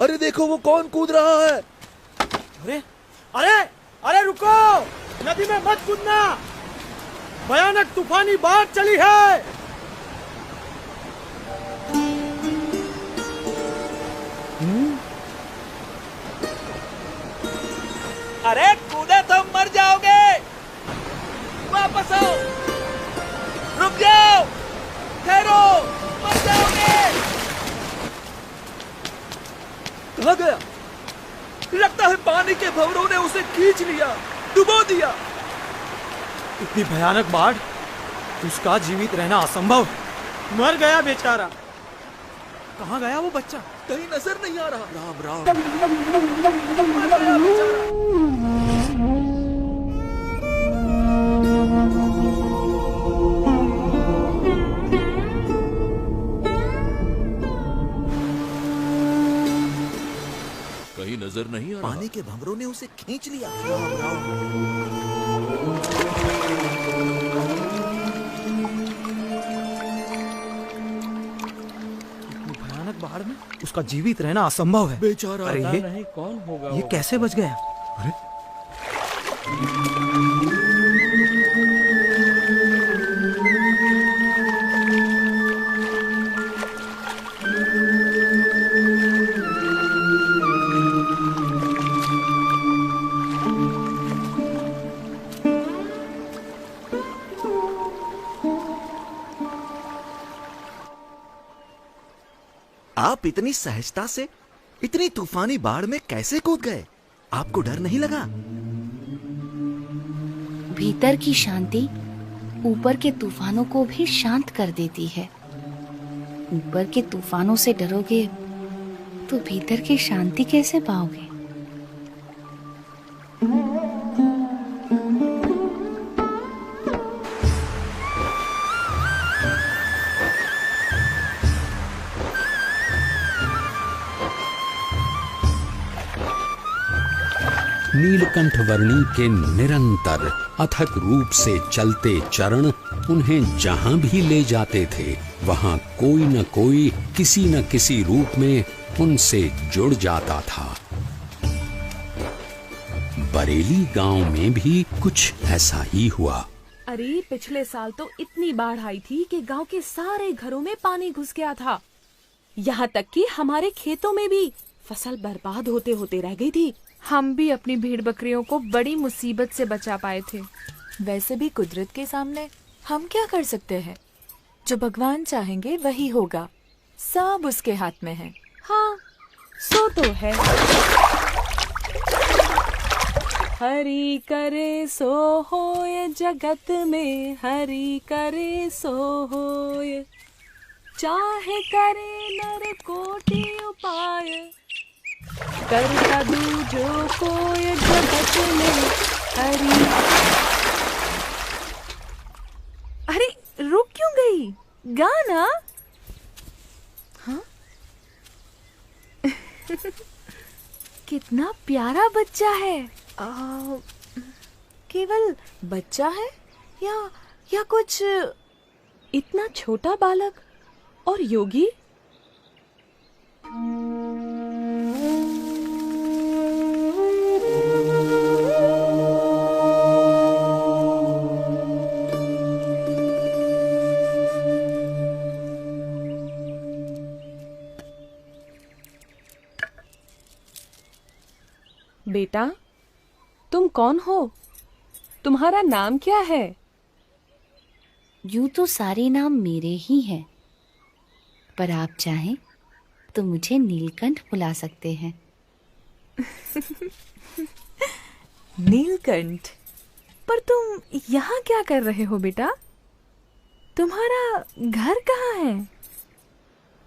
अरे देखो वो कौन कूद रहा है। अरे अरे अरे रुको, नदी में मत कूदना, भयानक तूफानी बाढ़ चली है। अरे कूदे तो मर जाओगे, वापस आओ, रुक जाओ, ठहरो, मर जाओगे। कहाँ गया? लगता है पानी के भंवरों ने उसे खींच लिया, डुबो दिया। इतनी भयानक बाढ़, उसका जीवित रहना असंभव। मर गया बेचारा। कहाँ गया वो बच्चा? कहीं नजर नहीं आ रहा। राम राम। कहीं नजर नहीं आ रहा। पानी के भंवरों ने उसे खींच लिया। राम राम। भयानक बाढ़ में उसका जीवित रहना असंभव है। बेचारा। अरे नहीं कौन होगा ये कैसे बच गया? अरे आप इतनी सहजता से इतनी तूफानी बाढ़ में कैसे कूद गए? आपको डर नहीं लगा? भीतर की शांति ऊपर के तूफानों को भी शांत कर देती है। ऊपर के तूफानों से डरोगे तो भीतर की शांति कैसे पाओगे? नीलकंठ वर्णी के निरंतर अथक रूप से चलते चरण उन्हें जहां भी ले जाते थे, वहां कोई न कोई किसी न किसी रूप में उनसे जुड़ जाता था। बरेली गांव में भी कुछ ऐसा ही हुआ। अरे पिछले साल तो इतनी बाढ़ आई थी कि गांव के सारे घरों में पानी घुस गया था। यहाँ तक कि हमारे खेतों में भी फसल बर्बाद होते होते रह गई थी। हम भी अपनी भेड़ बकरियों को बड़ी मुसीबत से बचा पाए थे। वैसे भी कुदरत के सामने हम क्या कर सकते हैं? जो भगवान चाहेंगे वही होगा, सब उसके हाथ में है। हाँ, सो तो है। हरि करे सो होय जगत में, हरि करे सो होय, चाहे करे नर कोटि उपाय, करता दूजो कोय जगत में हरि। अरे रुक क्यों गई? गाना। हाँ? कितना प्यारा बच्चा है। केवल बच्चा है या कुछ इतना छोटा बालक और योगी? बेटा, तुम कौन हो? तुम्हारा नाम क्या है? यूं तो सारे नाम मेरे ही हैं, पर आप चाहें तो मुझे नीलकंठ बुला सकते हैं। नीलकंठ? पर तुम यहाँ क्या कर रहे हो बेटा? तुम्हारा घर कहाँ है?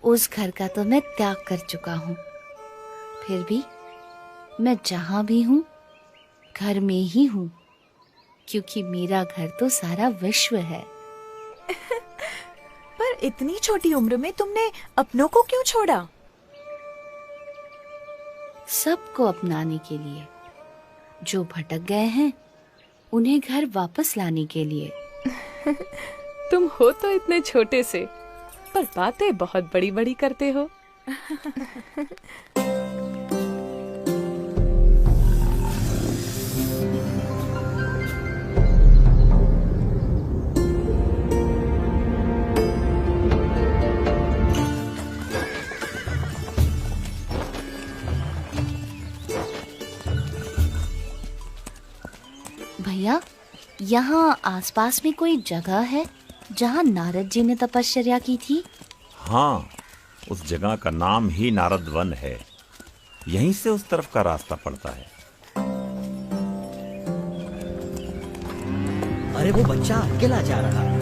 उस घर का तो मैं त्याग कर चुका हूँ, फिर भी मैं जहाँ भी हूँ घर में ही हूँ, क्योंकि मेरा घर तो सारा विश्व है। पर इतनी छोटी उम्र में तुमने अपनों को क्यों छोड़ा? सबको अपनाने के लिए, जो भटक गए हैं उन्हें घर वापस लाने के लिए। तुम हो तो इतने छोटे से, पर बातें बहुत बड़ी बड़ी करते हो। भैया, यहाँ आसपास में कोई जगह है जहाँ नारद जी ने तपश्चर्या की थी? हाँ, उस जगह का नाम ही नारद वन है। यहीं से उस तरफ का रास्ता पड़ता है। अरे वो बच्चा अकेला जा रहा है।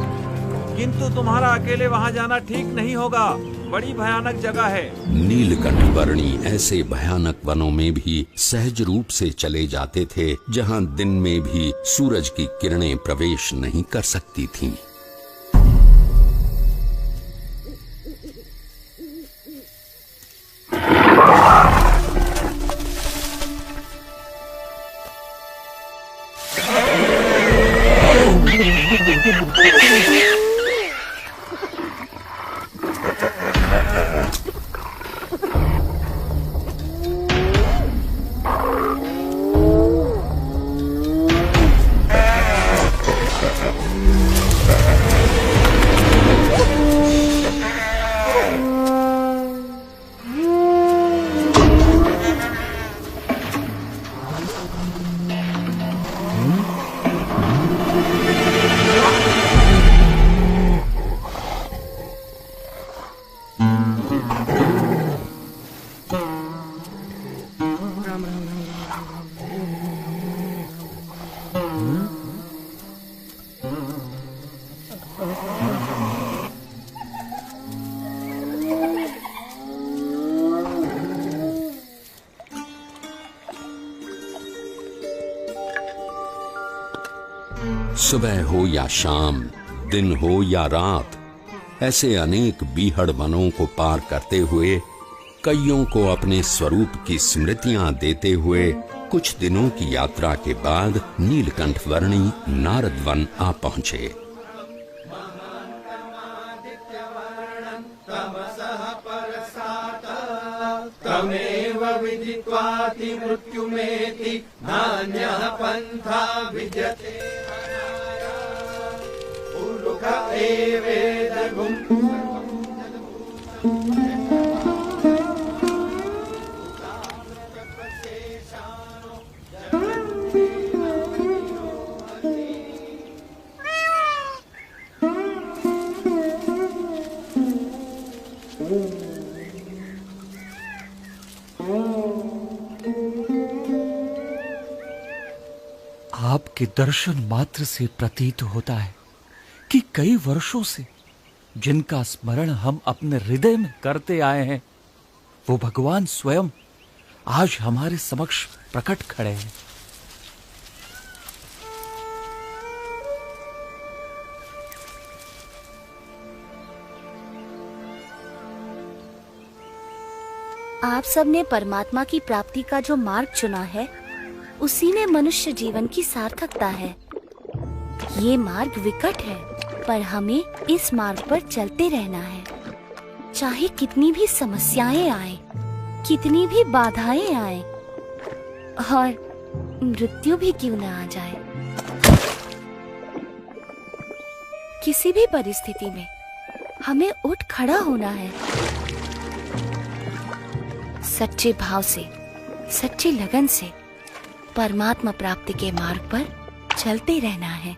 किंतु तुम्हारा अकेले वहां जाना ठीक नहीं होगा, बड़ी भयानक जगह है। नीलकंठ वर्णी ऐसे भयानक वनों में भी सहज रूप से चले जाते थे जहां दिन में भी सूरज की किरणें प्रवेश नहीं कर सकती थीं। सुबह हो या शाम, दिन हो या रात, ऐसे अनेक बीहड़ वनों को पार करते हुए, कईयों को अपने स्वरूप की स्मृतियां देते हुए कुछ दिनों की यात्रा के बाद नीलकंठ वर्णी नारद वन आ पहुंचे। तमेव विदित्वाति मृत्युमेति नान्यः पन्था विद्यते। पुरुष एवेदगुं आपके दर्शन मात्र से प्रतीत होता है कि कई वर्षों से जिनका स्मरण हम अपने हृदय में करते आए हैं, वो भगवान स्वयं आज हमारे समक्ष प्रकट खड़े हैं। आप सबने परमात्मा की प्राप्ति का जो मार्ग चुना है, उसी में मनुष्य जीवन की सार्थकता है। ये मार्ग विकट है, पर हमें इस मार्ग पर चलते रहना है। चाहे कितनी भी समस्याएं आए, कितनी भी बाधाएं आए और मृत्यु भी क्यों न आ जाए, किसी भी परिस्थिति में हमें उठ खड़ा होना है। सच्चे भाव से, सच्ची लगन से परमात्मा प्राप्ति के मार्ग पर चलते रहना है,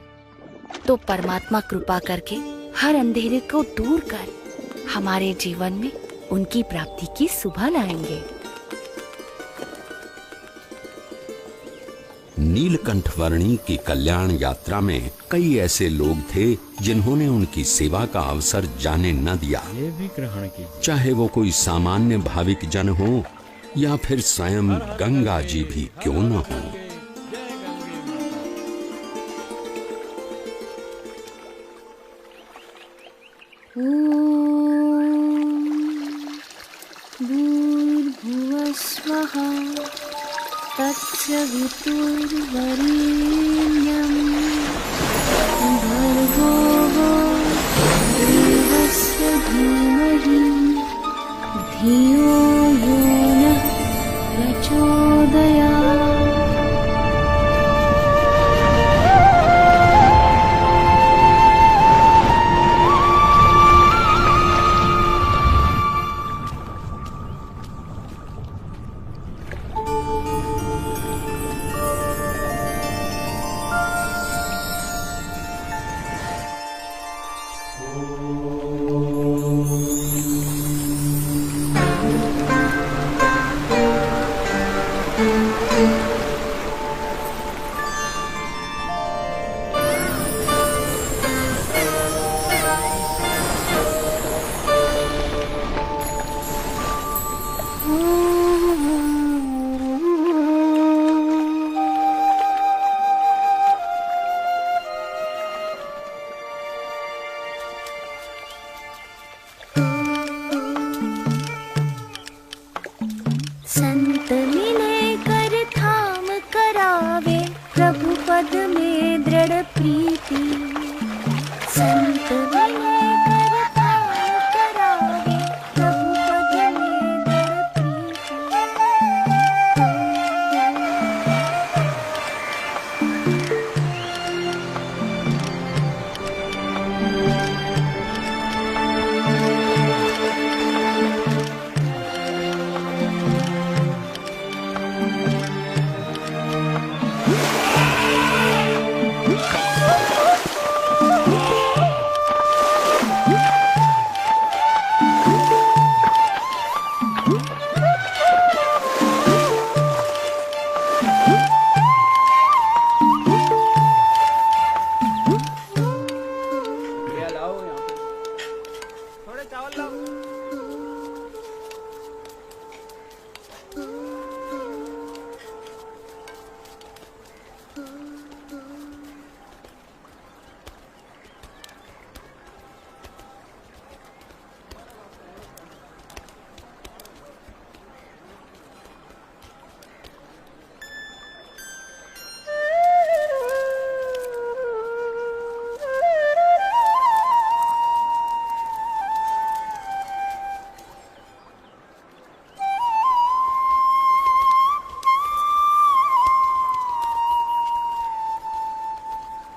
तो परमात्मा कृपा करके हर अंधेरे को दूर कर हमारे जीवन में उनकी प्राप्ति की सुबह लाएंगे। नीलकंठ वर्णी की कल्याण यात्रा में कई ऐसे लोग थे जिन्होंने उनकी सेवा का अवसर जाने न दिया। ये भी ग्रहण कीजिए। चाहे वो कोई सामान्य भाविक जन हो या फिर स्वयं गंगा जी भी क्यों न हो। भूर्भुवः स्वः तत्सवितुर्वरेण्यं भर्गो देवस्य धीमहि धियो यो नः प्रचोदयात्। संत मिले कर थाम करावे, प्रभु पद में दृढ़ प्रीति। संत मिले कर थाम करावे, प्रभु पद में दृढ़ प्रीति।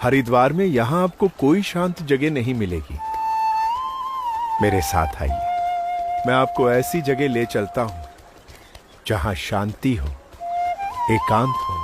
हरिद्वार में यहां आपको कोई शांत जगह नहीं मिलेगी। मेरे साथ आइए, मैं आपको ऐसी जगह ले चलता हूं जहां शांति हो, एकांत हो।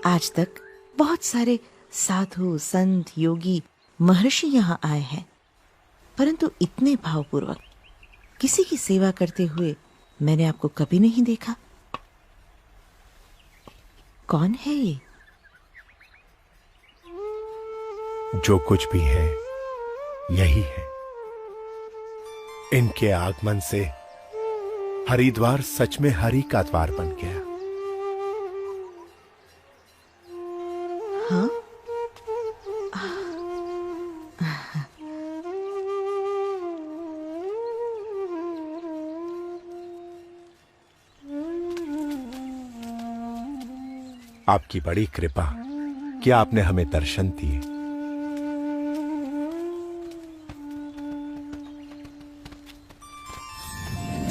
आज तक बहुत सारे साधु, संत, योगी, महर्षि यहाँ आए हैं, परंतु इतने भावपूर्वक किसी की सेवा करते हुए मैंने आपको कभी नहीं देखा। कौन है ये? जो कुछ भी है यही है। इनके आगमन से हरिद्वार सच में हरि का द्वार बन गया। हाँ? आपकी बड़ी कृपा कि आपने हमें दर्शन दिए।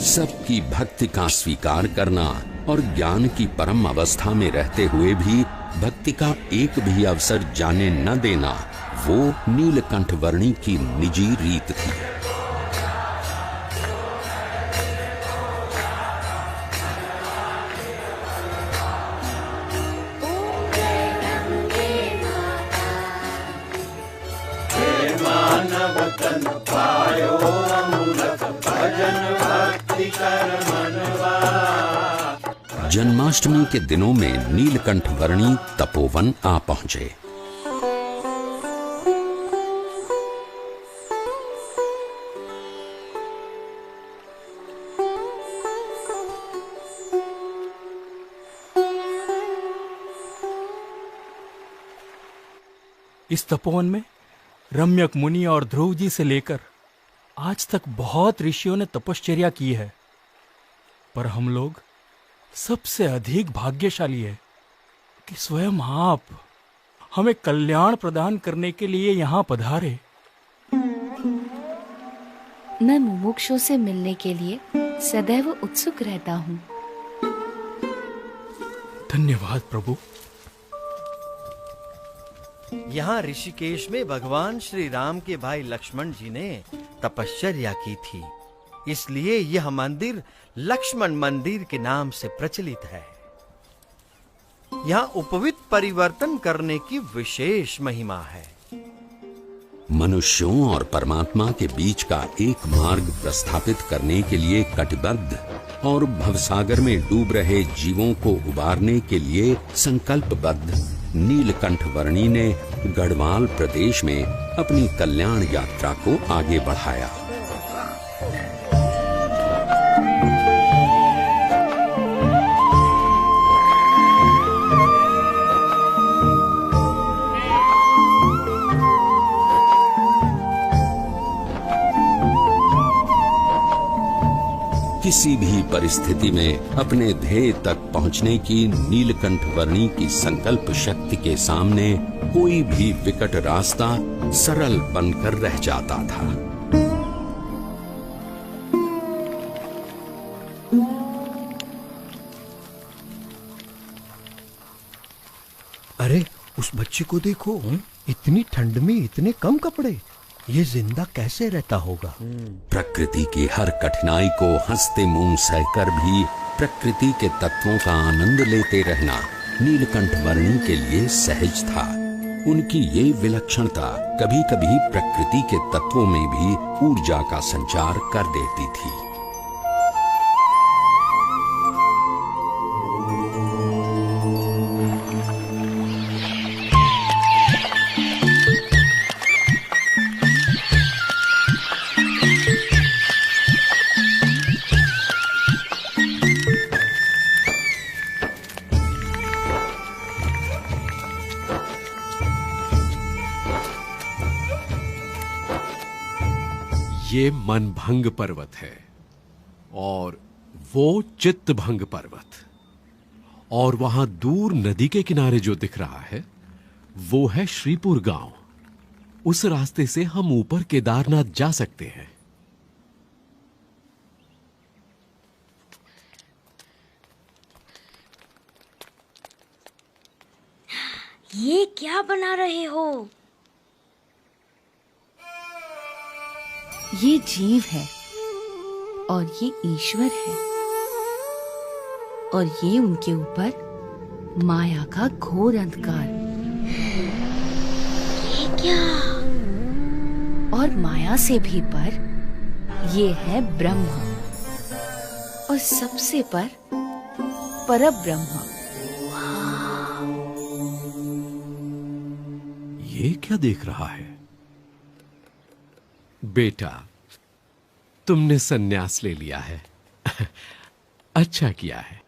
सबकी भक्ति का स्वीकार करना और ज्ञान की परम अवस्था में रहते हुए भी भक्ति का एक भी अवसर जाने न देना, वो नीलकंठ वर्णी की निजी रीत थी। जन्माष्टमी के दिनों में नीलकंठ वर्णी तपोवन आ पहुंचे। इस तपोवन में रम्यक मुनि और ध्रुव जी से लेकर आज तक बहुत ऋषियों ने तपश्चर्या की है, पर हम लोग सबसे अधिक भाग्यशाली है कि स्वयं आप हमें कल्याण प्रदान करने के लिए यहाँ पधारे। मैं मुमुक्षु से मिलने के लिए सदैव उत्सुक रहता हूँ। धन्यवाद प्रभु। यहाँ ऋषिकेश में भगवान श्री राम के भाई लक्ष्मण जी ने तपश्चर्या की थी, इसलिए यह मंदिर लक्ष्मण मंदिर के नाम से प्रचलित है। यहाँ उपवित परिवर्तन करने की विशेष महिमा है। मनुष्यों और परमात्मा के बीच का एक मार्ग प्रस्थापित करने के लिए कटिबद्ध और भवसागर में डूब रहे जीवों को उबारने के लिए संकल्पबद्ध नीलकंठ वर्णी ने गढ़वाल प्रदेश में अपनी कल्याण यात्रा को आगे बढ़ाया। किसी भी परिस्थिति में अपने ध्येय तक पहुंचने की नीलकंठ वर्णी की संकल्प शक्ति के सामने कोई भी विकट रास्ता सरल बनकर रह जाता था। अरे उस बच्चे को देखो, इतनी ठंड में इतने कम कपड़े, ये जिंदा कैसे रहता होगा? प्रकृति की हर कठिनाई को हंसते मुंह सहकर भी प्रकृति के तत्वों का आनंद लेते रहना नीलकंठ वर्णी के लिए सहज था। उनकी ये विलक्षणता कभी कभी प्रकृति के तत्वों में भी ऊर्जा का संचार कर देती थी। ये मनभंग पर्वत है और वो चित्तभंग पर्वत, और वहां दूर नदी के किनारे जो दिख रहा है वो है श्रीपुर गांव। उस रास्ते से हम ऊपर केदारनाथ जा सकते हैं। ये क्या बना रहे हो? ये जीव है और ये ईश्वर है, और ये उनके ऊपर माया का घोर अंधकार। ये क्या? और माया से भी पर ये है ब्रह्म, और सबसे पर परब्रह्म। ये क्या देख रहा है? बेटा, तुमने सन्यास ले लिया है। अच्छा किया है,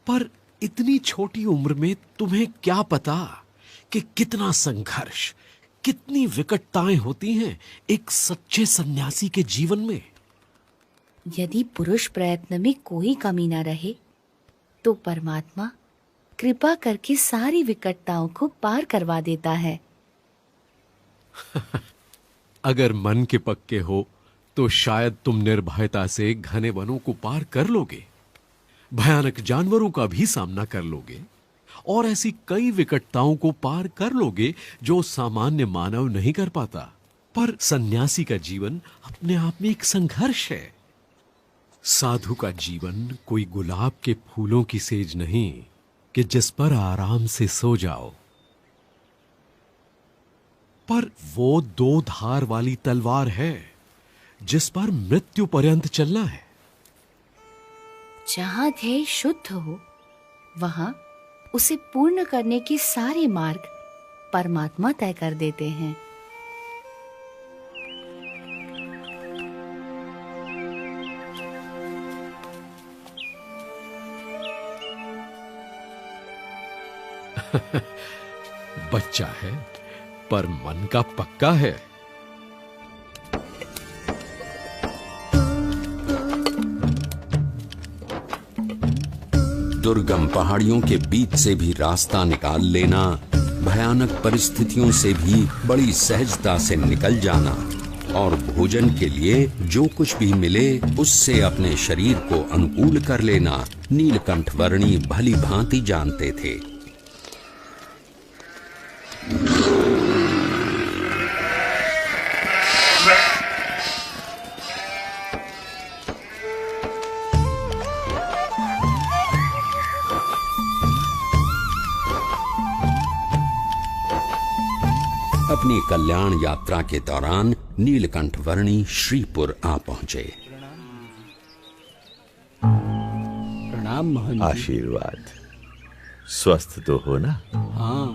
पर इतनी छोटी उम्र में तुम्हें क्या पता कि कितना संघर्ष, कितनी विकटताएं होती हैं एक सच्चे सन्यासी के जीवन में। यदि पुरुष प्रयत्न में कोई कमी न रहे तो परमात्मा कृपा करके सारी विकटताओं को पार करवा देता है। अगर मन के पक्के हो तो शायद तुम निर्भयता से घने वनों को पार कर लोगे, भयानक जानवरों का भी सामना कर लोगे, और ऐसी कई विकटताओं को पार कर लोगे जो सामान्य मानव नहीं कर पाता। पर सन्यासी का जीवन अपने आप में एक संघर्ष है। साधु का जीवन कोई गुलाब के फूलों की सेज नहीं कि जिस पर आराम से सो जाओ, पर वो दो धार वाली तलवार है जिस पर मृत्यु पर्यंत चलना है। जहां ध्येय शुद्ध हो वहां उसे पूर्ण करने के सारे मार्ग परमात्मा तय कर देते हैं। बच्चा है पर मन का पक्का है। दुर्गम पहाड़ियों के बीच से भी रास्ता निकाल लेना, भयानक परिस्थितियों से भी बड़ी सहजता से निकल जाना और भोजन के लिए जो कुछ भी मिले उससे अपने शरीर को अनुकूल कर लेना नीलकंठ वर्णी भली भांति जानते थे। अपनी कल्याण यात्रा के दौरान नीलकंठ वर्णी श्रीपुर आ पहुंचे। प्रणाम महंत जी। आशीर्वाद। स्वस्थ तो हो ना? हाँ।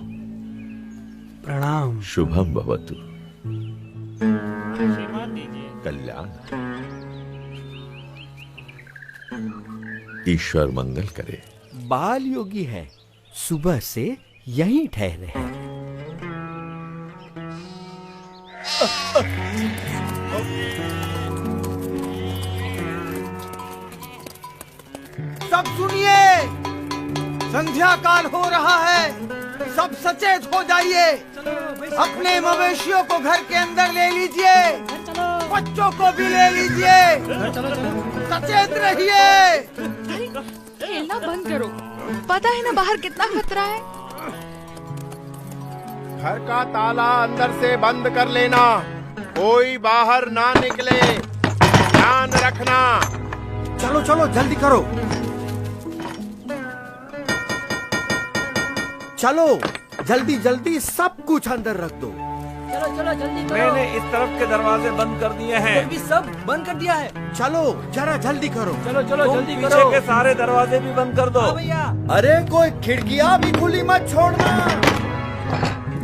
प्रणाम। शुभम भवतु। कल्याण। ईश्वर मंगल करे। बाल योगी है, सुबह से यहीं ठहरे हैं। सब सुनिए, संध्या काल हो रहा है, सब सचेत हो जाइए। अपने मवेशियों को घर के अंदर ले लीजिए, बच्चों को भी ले लीजिए, सचेत रहिए। खेलना बंद करो, पता है ना बाहर कितना खतरा है। घर का ताला अंदर से बंद कर लेना, कोई बाहर ना निकले, ध्यान रखना। चलो चलो जल्दी करो, चलो जल्दी जल्दी सब कुछ अंदर रख दो। चलो चलो जल्दी करो। मैंने इस तरफ के दरवाजे बंद कर दिए हैं। भी सब बंद कर दिया है। चलो जरा जल्दी करो। चलो चलो तुम जल्दी पीछे करो। के सारे दरवाजे भी बंद कर दो। हाँ भैया। अरे कोई खिड़कियां भी खुली मत छोड़ना।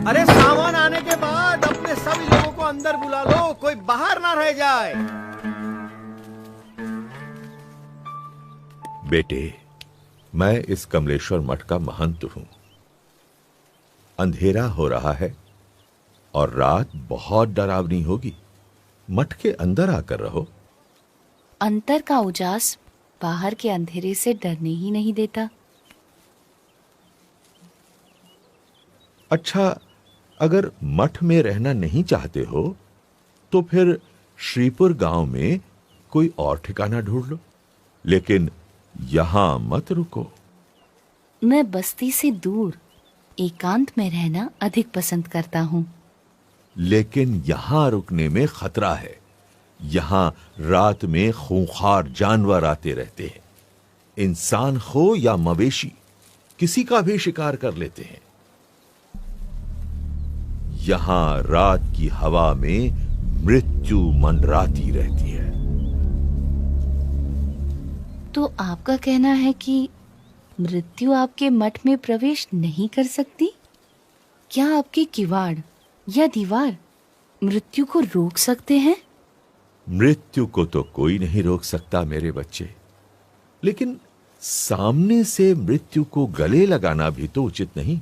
अरे सामान आने के बाद अपने सभी लोगों को अंदर बुला लो, कोई बाहर ना रह जाए। बेटे, मैं इस कमलेश्वर मठ का महंत हूं। अंधेरा हो रहा है और रात बहुत डरावनी होगी। मठ के अंदर आकर रहो। अंतर का उजास बाहर के अंधेरे से डरने ही नहीं देता। अच्छा, अगर मठ में रहना नहीं चाहते हो तो फिर श्रीपुर गांव में कोई और ठिकाना ढूंढ लो, लेकिन यहां मत रुको। मैं बस्ती से दूर एकांत में रहना अधिक पसंद करता हूँ। लेकिन यहां रुकने में खतरा है। यहां रात में खूंखार जानवर आते रहते हैं। इंसान हो या मवेशी, किसी का भी शिकार कर लेते हैं। यहां रात की हवा में मृत्यु मंडराती रहती है। तो आपका कहना है कि मृत्यु आपके मठ में प्रवेश नहीं कर सकती? क्या आपके किवाड़ या दीवार मृत्यु को रोक सकते हैं? मृत्यु को तो कोई नहीं रोक सकता मेरे बच्चे, लेकिन सामने से मृत्यु को गले लगाना भी तो उचित नहीं।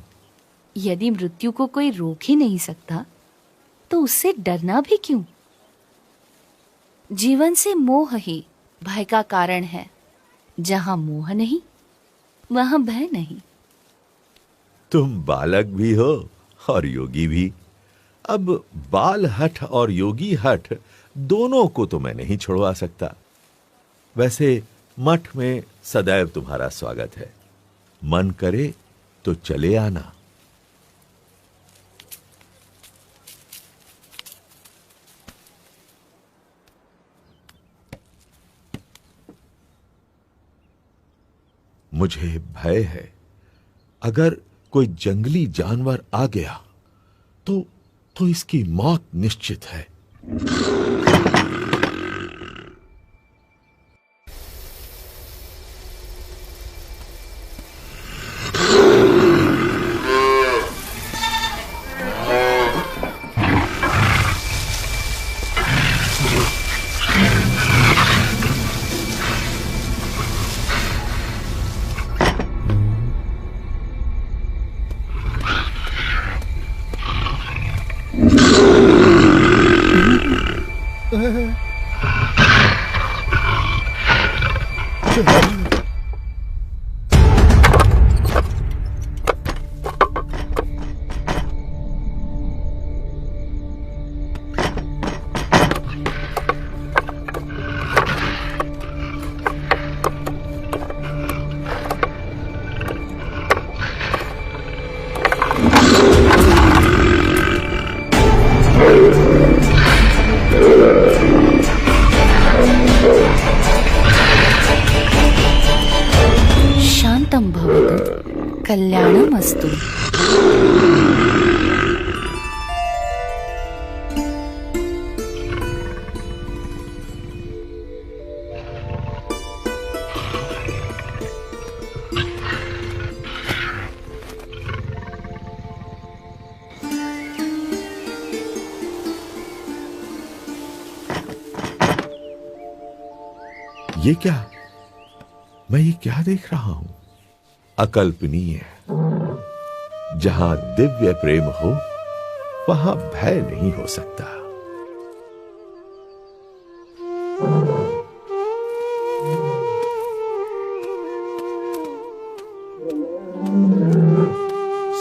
यदि मृत्यु को कोई रोक ही नहीं सकता तो उससे डरना भी क्यों? जीवन से मोह ही भय का कारण है। जहां मोह नहीं वहां भय नहीं। तुम बालक भी हो और योगी भी। अब बाल हठ और योगी हठ दोनों को तो मैं नहीं छुड़वा सकता। वैसे मठ में सदैव तुम्हारा स्वागत है। मन करे तो चले आना। मुझे भय है, अगर कोई जंगली जानवर आ गया तो इसकी मौत निश्चित है। तथास्तु। ये क्या? मैं ये क्या देख रहा हूं? अकल्पनीय। जहां दिव्य प्रेम हो वहां भय नहीं हो सकता।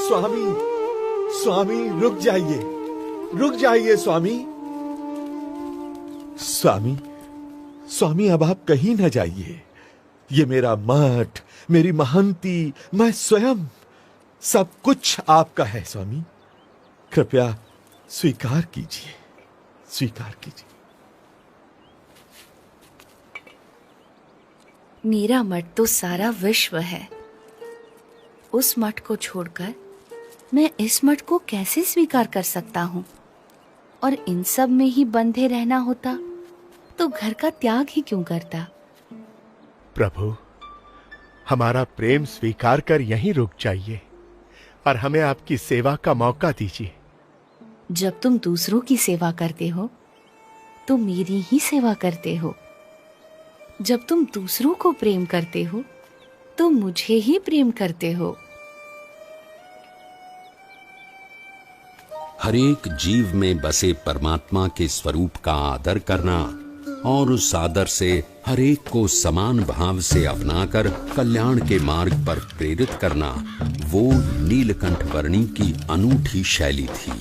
स्वामी, स्वामी रुक जाइए, रुक जाइए स्वामी। स्वामी, स्वामी अब आप कहीं न जाइए। ये मेरा मठ, मेरी महंती, मैं स्वयं, सब कुछ आपका है स्वामी। कृपया स्वीकार कीजिए, स्वीकार कीजिए। मेरा मठ तो सारा विश्व है। उस मठ को छोड़कर मैं इस मठ को कैसे स्वीकार कर सकता हूँ? और इन सब में ही बंधे रहना होता तो घर का त्याग ही क्यों करता? प्रभु, हमारा प्रेम स्वीकार कर यहीं रुक जाइए और हमें आपकी सेवा का मौका दीजिए। जब तुम दूसरों की सेवा करते हो तो मेरी ही सेवा करते हो। जब तुम दूसरों को प्रेम करते हो तो मुझे ही प्रेम करते हो। हरेक जीव में बसे परमात्मा के स्वरूप का आदर करना और उस आदर से हरेक को समान भाव से अपनाकर कल्याण के मार्ग पर प्रेरित करना, वो नीलकंठ वर्णी की अनूठी शैली थी।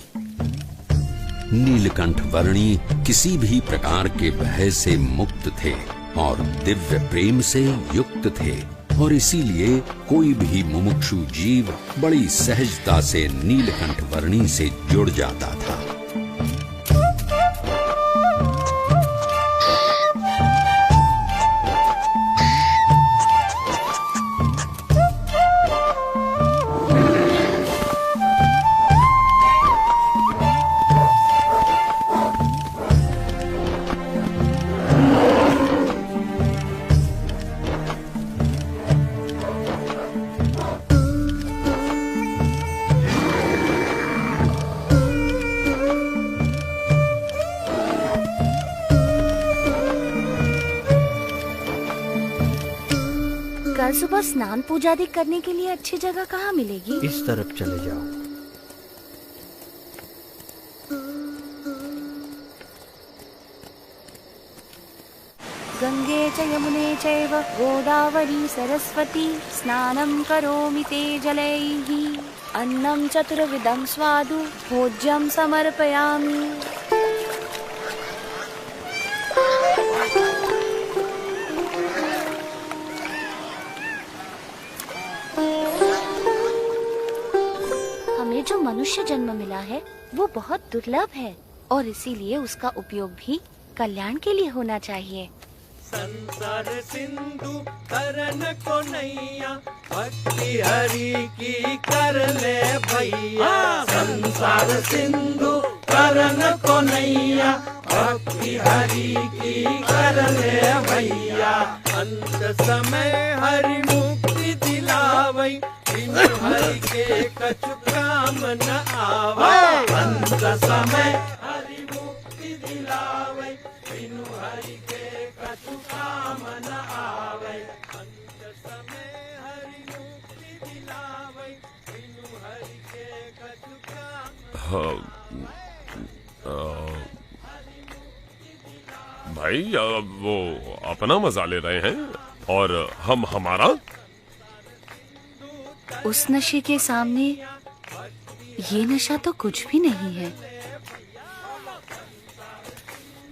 नीलकंठ वर्णी किसी भी प्रकार के भय से मुक्त थे और दिव्य प्रेम से युक्त थे, और इसीलिए कोई भी मुमुक्षु जीव बड़ी सहजता से नीलकंठ वर्णी से जुड़ जाता था। कल सुबह स्नान पूजा आदि करने के लिए अच्छी जगह कहाँ मिलेगी? इस तरफ चले जाओ। गंगे च यमुने चैव गोदावरी सरस्वती स्नानं करोमि ते जलैः। अन्नं चतुर्विधं स्वादु भोज्यं समर्पयामि। जो मनुष्य जन्म मिला है वो बहुत दुर्लभ है और इसीलिए उसका उपयोग भी कल्याण के लिए होना चाहिए। संसार सिंधु तरन को नैया, भक्ति हरि की कर ले भैया। संसार सिंधु तरन को नैया, भक्ति हरि की कर ले भैया। अंत समय हरि मुक्ति दिलावै, बिनु हरि के कछु काम न आवै। अंत समय हरि मुक्ति दिलावै, बिनु हरि के कछु काम न आवै। अंत समय हरि मुक्ति दिलावै, बिनु हरि के कछु काम। भाई वो अपना मजा ले रहे हैं और हम हमारा। उस नशे के सामने ये नशा तो कुछ भी नहीं है।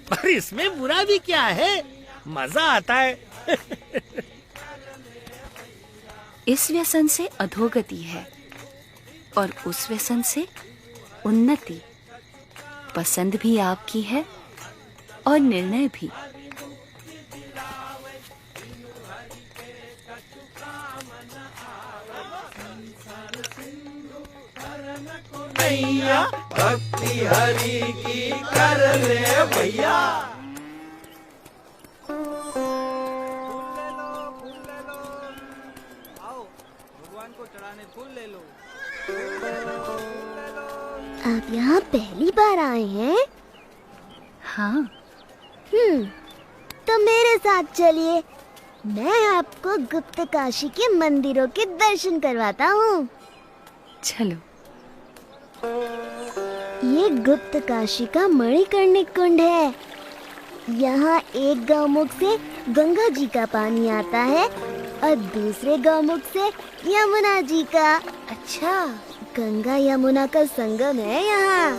पर इसमें बुरा भी क्या है, मजा आता है। इस व्यसन से अधोगति है और उस व्यसन से उन्नति। पसंद भी आपकी है और निर्णय भी। नैया, भक्ति हरि की कर ले भैया। आप यहाँ पहली बार आए हैं? हाँ। तो मेरे साथ चलिए, मैं आपको गुप्त काशी के मंदिरों के दर्शन करवाता हूँ। चलो। ये गुप्त काशी का मणिकर्णिक कुंड है। यहाँ एक गौमुख से गंगा जी का पानी आता है और दूसरे गौमुख से यमुना जी का। अच्छा, गंगा यमुना का संगम है यहाँ।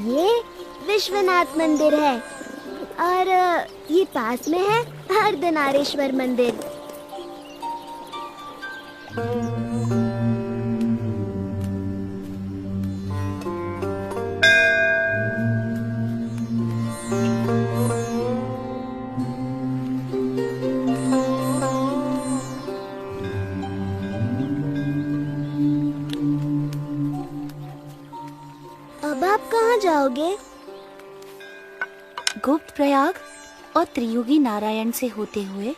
ये विश्वनाथ मंदिर है और ये पास में है अर्धनारीश्वर मंदिर। अब आप कहाँ जाओगे? गुप्त प्रयाग और त्रियुगी नारायण से होते हुए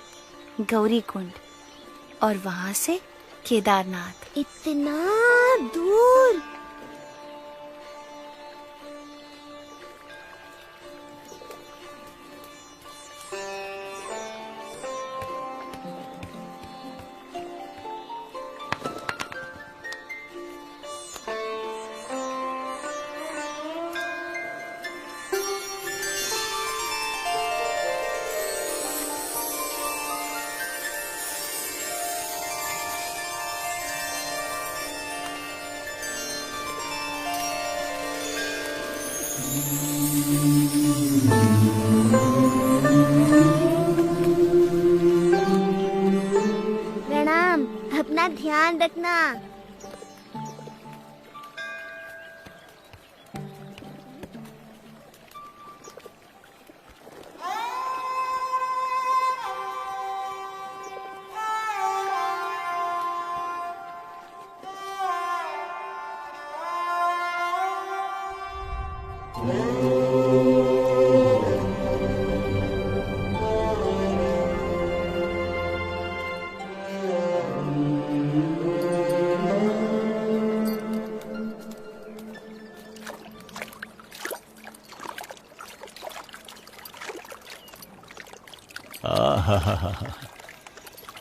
गौरी कुंड और वहां से केदारनाथ। इतना दूर? प्रणाम, अपना ध्यान रखना।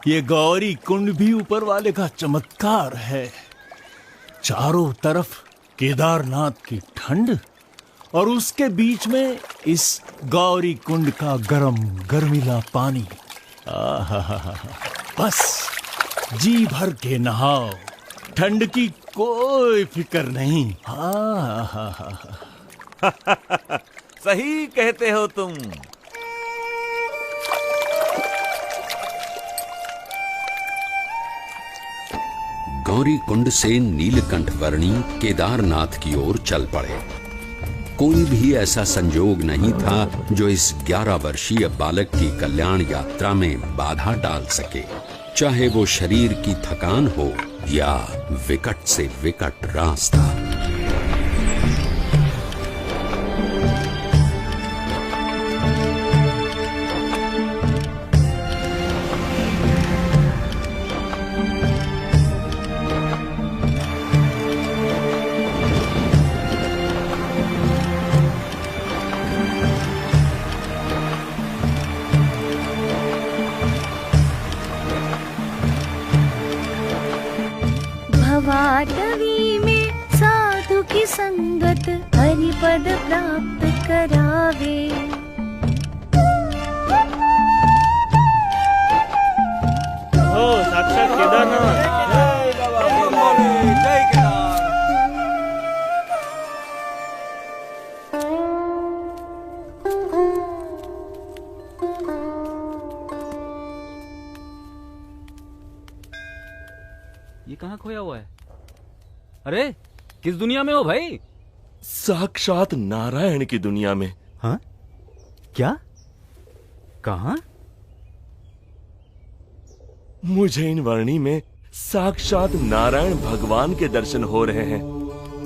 ये गौरी कुंड भी ऊपर वाले का चमत्कार है। चारों तरफ केदारनाथ की ठंड और उसके बीच में इस गौरी कुंड का गर्मीला पानी। बस जी भर के नहाओ, ठंड की कोई फिक्र नहीं। सही कहते हो तुम। गौरी कुंड से नीलकंठ वर्णी केदारनाथ की ओर चल पड़े। कोई भी ऐसा संजोग नहीं था जो इस 11 वर्षीय बालक की कल्याण यात्रा में बाधा डाल सके, चाहे वो शरीर की थकान हो या विकट से विकट रास्ता। भवाटवी में साधु की संगत हरिपद प्राप्त करावे। ओ साक्षात केदारनाथ। जय केदार। ये कहाँ खोया हुआ है? अरे किस दुनिया में हो भाई? साक्षात नारायण की दुनिया में। हाँ? क्या? कहाँ? मुझे इन वर्णी में साक्षात नारायण भगवान के दर्शन हो रहे हैं।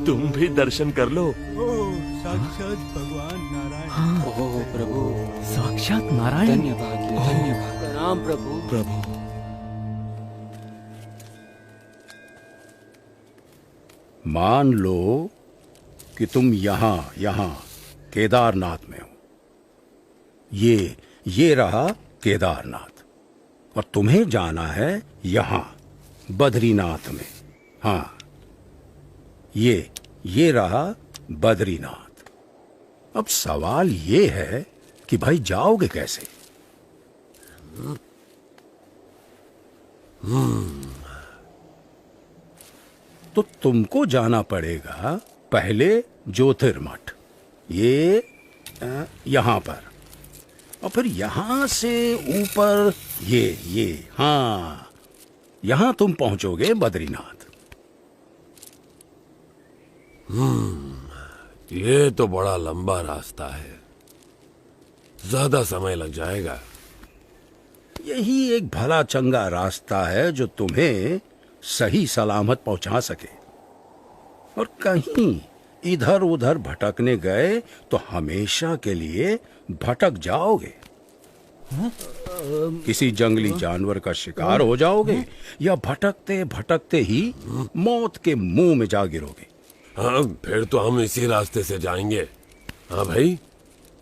तुम भी दर्शन कर लो। साक्षात भगवान नारायण। हाँ, ओह प्रभु, साक्षात नारायण। धन्यवाद प्रणाम प्रभु। प्रभु मान लो कि तुम यहां केदारनाथ में हो। ये रहा केदारनाथ, और तुम्हें जाना है यहां बद्रीनाथ में। हाँ, ये रहा बद्रीनाथ। अब सवाल ये है कि भाई जाओगे कैसे? तो तुमको जाना पड़ेगा पहले ज्योतिर्मठ, यहां पर, और फिर यहां से ऊपर हाँ, यहां तुम पहुंचोगे बद्रीनाथ। ये तो बड़ा लंबा रास्ता है, ज्यादा समय लग जाएगा। यही एक भला चंगा रास्ता है जो तुम्हें सही सलामत पहुंचा सके। और कहीं इधर उधर भटकने गए तो हमेशा के लिए भटक जाओगे। किसी जंगली जानवर का शिकार हो जाओगे, या भटकते भटकते ही मौत के मुंह में जा गिरोगे। हाँ, फिर तो हम इसी रास्ते से जाएंगे। हाँ भाई,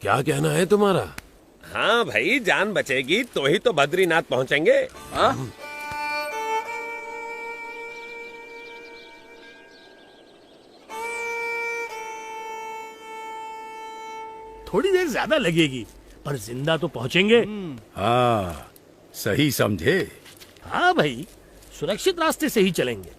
क्या कहना है तुम्हारा? हाँ भाई, जान बचेगी तो ही तो बद्रीनाथ पहुंचेंगे। हाँ? थोड़ी देर ज्यादा लगेगी, पर जिंदा तो पहुंचेंगे। हाँ, सही समझे। हाँ भाई, सुरक्षित रास्ते से ही चलेंगे।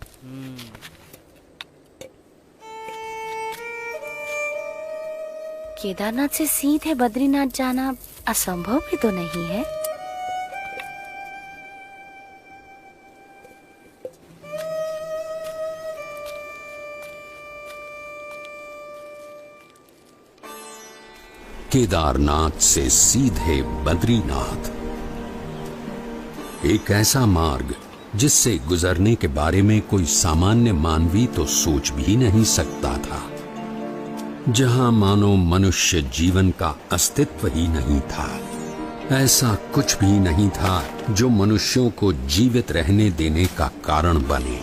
केदारनाथ से सीधे बद्रीनाथ जाना असंभव भी तो नहीं है। केदारनाथ से सीधे बद्रीनाथ, एक ऐसा मार्ग जिससे गुजरने के बारे में कोई सामान्य मानवी तो सोच भी नहीं सकता था, जहां मानो मनुष्य जीवन का अस्तित्व ही नहीं था। ऐसा कुछ भी नहीं था जो मनुष्यों को जीवित रहने देने का कारण बने।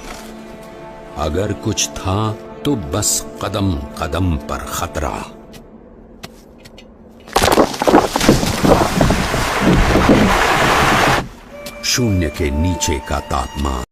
अगर कुछ था तो बस कदम कदम पर खतरा। शून्य के नीचे का तापमान।